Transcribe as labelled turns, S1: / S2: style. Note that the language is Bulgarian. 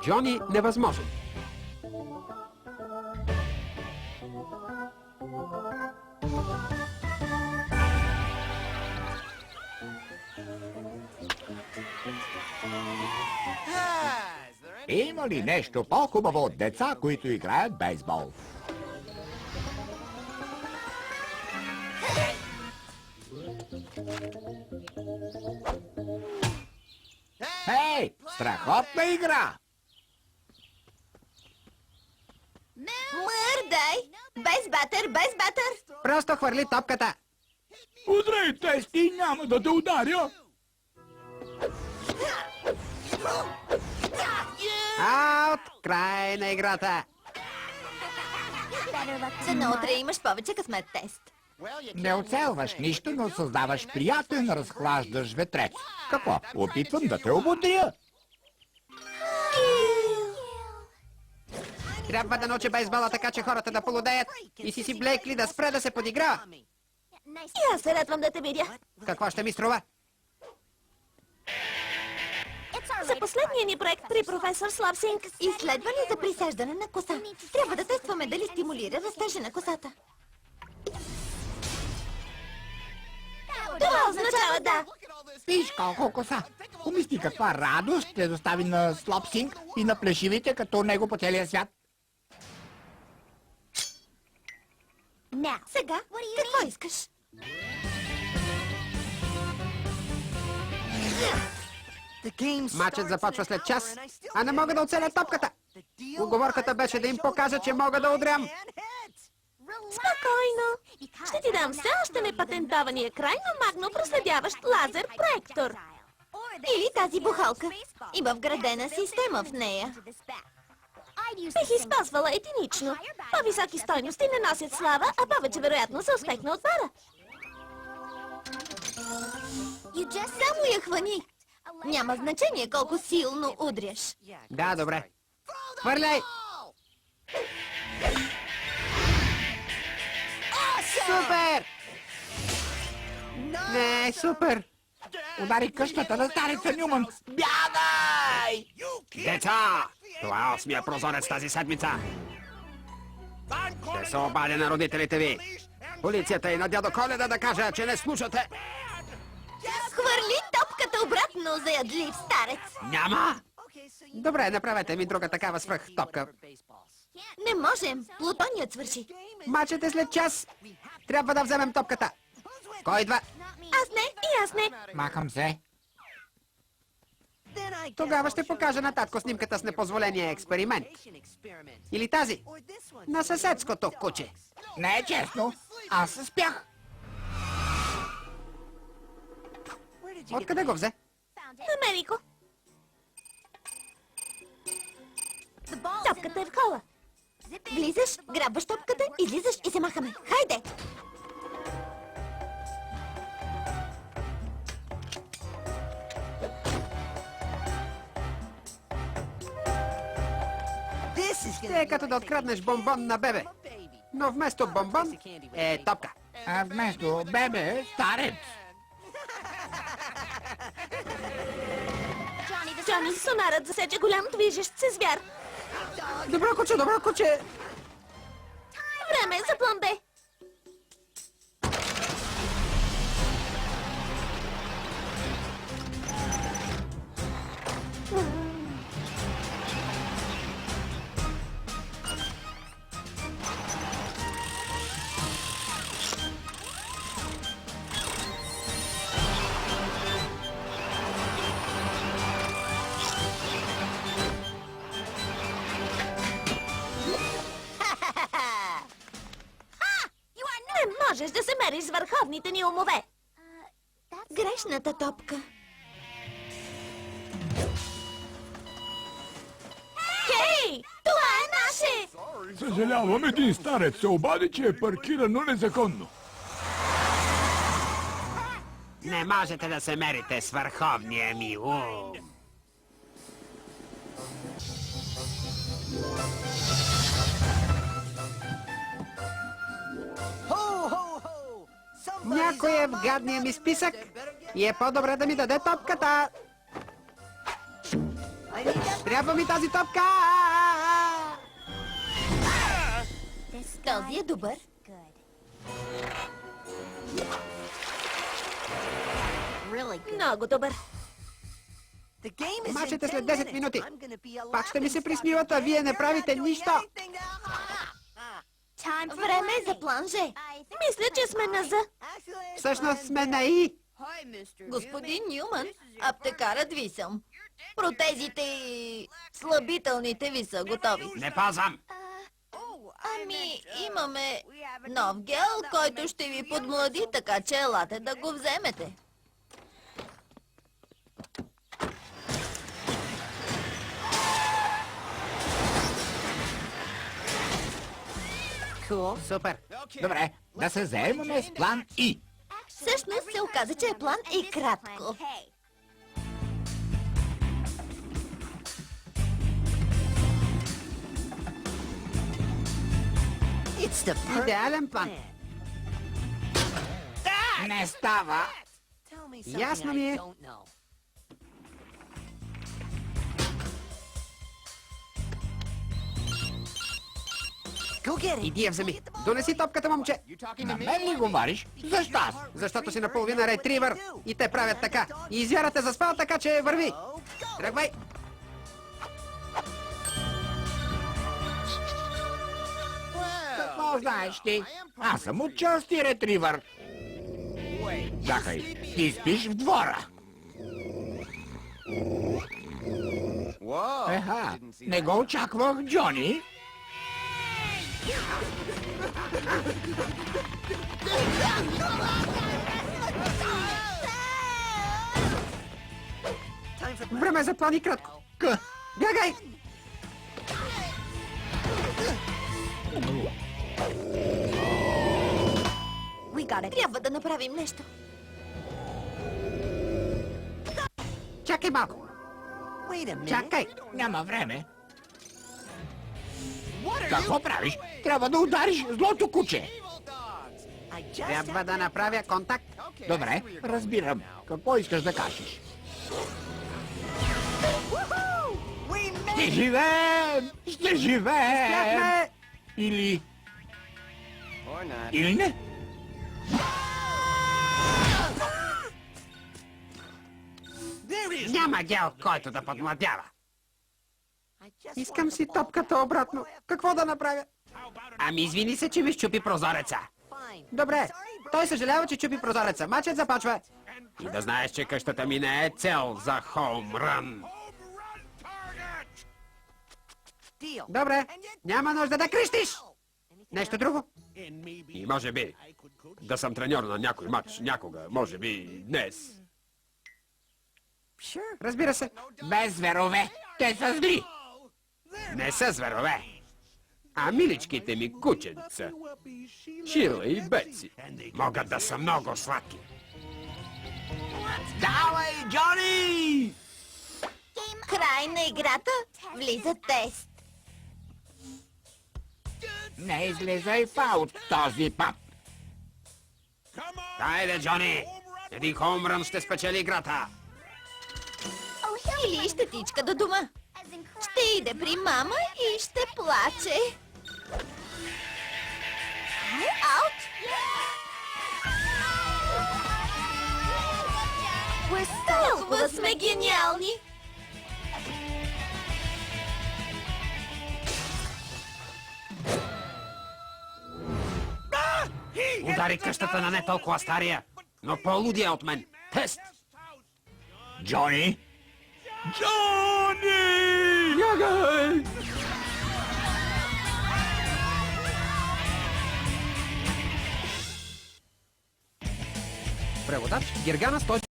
S1: Джони невъзможен.
S2: Има ли нещо по-хубаво от деца, които играят бейсбол? Хей, страхотна игра!
S3: Мърдай! Без батър, без батър!
S1: Просто хвърли топката.
S2: Удрай, Тести, няма да те ударя!
S1: Аут! Край на играта.
S3: За утре имаш повече късмет, Тест.
S2: Не оцелваш нищо, но създаваш приятен разхлаждащ ветрец. Какво? Опитвам да те ободря.
S1: Трябва да научи бейсбола така, че хората да полудеят. И си Блейкли да спре да се подиграва.
S3: И аз се радвам да те видя.
S1: Какво ще ми струва?
S3: За последния ни проект при професор Слабсинг. Изследване за присаждане на коса. Трябва да тестваме дали стимулира растежа на косата. Това означава да.
S2: Виж колко коса. Помисли каква радост ще достави на Слопсинг и на плешивите като него по целия свят.
S3: Сега, какво искаш?
S1: Матчът започва след час, а не мога да оцеля топката. Уговорката беше да им покажа, че мога да удрям.
S3: Спокойно. Ще ти дам все още непатентования крайно магно проследяващ лазер проектор. Или тази бухалка. Има вградена система в нея. Бих използвала единично. По-високи стойности не носят слава, а повече вероятно за успех на отбора. Само я хвани. Няма значение колко силно удряш.
S1: Да, добре. Хвърляй! Супер! Не, супер!
S2: Удари къщата на стареца Нюман. Бягай!
S1: Деца! Това е 8-я прозорец тази седмица. Ще се обадя на родителите ви. Полицията и на дядо Коледа да кажа, че не слушате.
S3: Хвърли топката обратно, заядлив старец.
S1: Няма! Добре, направете ми друга такава свръх топка.
S3: Не можем. Плутоният свърши.
S1: Мачът е след час. Трябва да вземем топката. Кой идва?
S3: Аз не, и аз не.
S2: Махам се.
S1: Тогава ще покажа на татко снимката с непозволения експеримент. Или тази. На съседското куче.
S2: Не е честно. Аз се спях.
S1: Откъде го взе?
S3: Намери го. Топката е в хола. Влизаш, грабваш топката, излизаш и се махаме. Хайде!
S1: Ще е като да откраднеш бомбон на бебе. Но вместо бомбон е топка.
S2: А вместо бебе, старец.
S3: Джони, сонарът засече голям движещ се звяр.
S1: Добро куче, добро куче.
S3: Време е за план Б. Не можеш да се мериш с върховните ни умове. Грешната топка. Хей! Това е наше!
S2: Съжалявам, един старец се обади, че е паркирано незаконно.
S1: Не можете да се мерите с върховния ми ум. Някой е в гадния ми списък и е по-добре да ми даде топката. Трябва ми тази топка!
S3: Този е добър. Много добър.
S1: Мачът е след 10 минути. Пак ще ми се присмиват, а вие не правите нищо.
S3: Време е за планже. Мисля, че сме на За.
S1: Всъщност сме на И.
S3: Господин Нюман, аптекарът ви съм. Протезите и слабителните ви са готови.
S1: Не пазвам.
S3: Ами, имаме нов гел, който ще ви подмлади, така че елате да го вземете.
S1: Супер.
S2: Добре, да се заемаме с план И.
S3: Всъщност се оказа, че е план и кратко.
S1: Идеален план.
S2: Не става.
S1: Ясно ми е. Иди я вземи. Донеси топката, момче.
S2: На мен ли говориш? Защо аз?
S1: Защото си наполовина ретривър и те правят така. И извярата заспал така, че върви. Тръгвай.
S2: Какво знаеш ти? Аз съм отчасти ретривър. Чакай, ти спиш в двора. Еха, не го очаквах, Джони.
S1: Време е за план и кратко. Бягай!
S3: Трябва да направим нещо.
S1: Чакай малко. Чакай.
S2: Няма време. Какво правиш? Трябва да удариш злото куче.
S1: Трябва да направя контакт.
S2: Добре, разбирам. Какво искаш да кажеш? Ще живеем! Ще живеем!
S1: Бяхме!
S2: Или... Или не?
S1: Няма гел, който да подмладява. Искам си топката обратно. Какво да направя? Ами извини се, че ми щупи прозореца. Добре, той съжалява, че чупи прозореца. Мачът започва. И да знаеш, че къщата ми не е цел за хоумрън. Добре, няма нужда да крещиш. Нещо друго? И може би да съм треньор на някой матч някога, може би днес. Разбира се.
S2: Без зверове. Те са зли.
S1: Не са зверове, а миличките ми кученца. Ширла и Бетси могат да са много сладки.
S2: Давай, Джони!
S3: Край на играта, влиза тест.
S2: Не излизай фаут този път.
S1: Хайде, Джони! Един хоумрън ще спечели играта.
S3: Или ще тичка до дома. Ще иде при мама и ще плаче. Аут! Толкова сме гениални!
S1: Удари къщата на не толкова стария, но по-лудия от мен. Тест!
S2: Джони? Джони!
S1: Бягай! Преводач Гергана 100.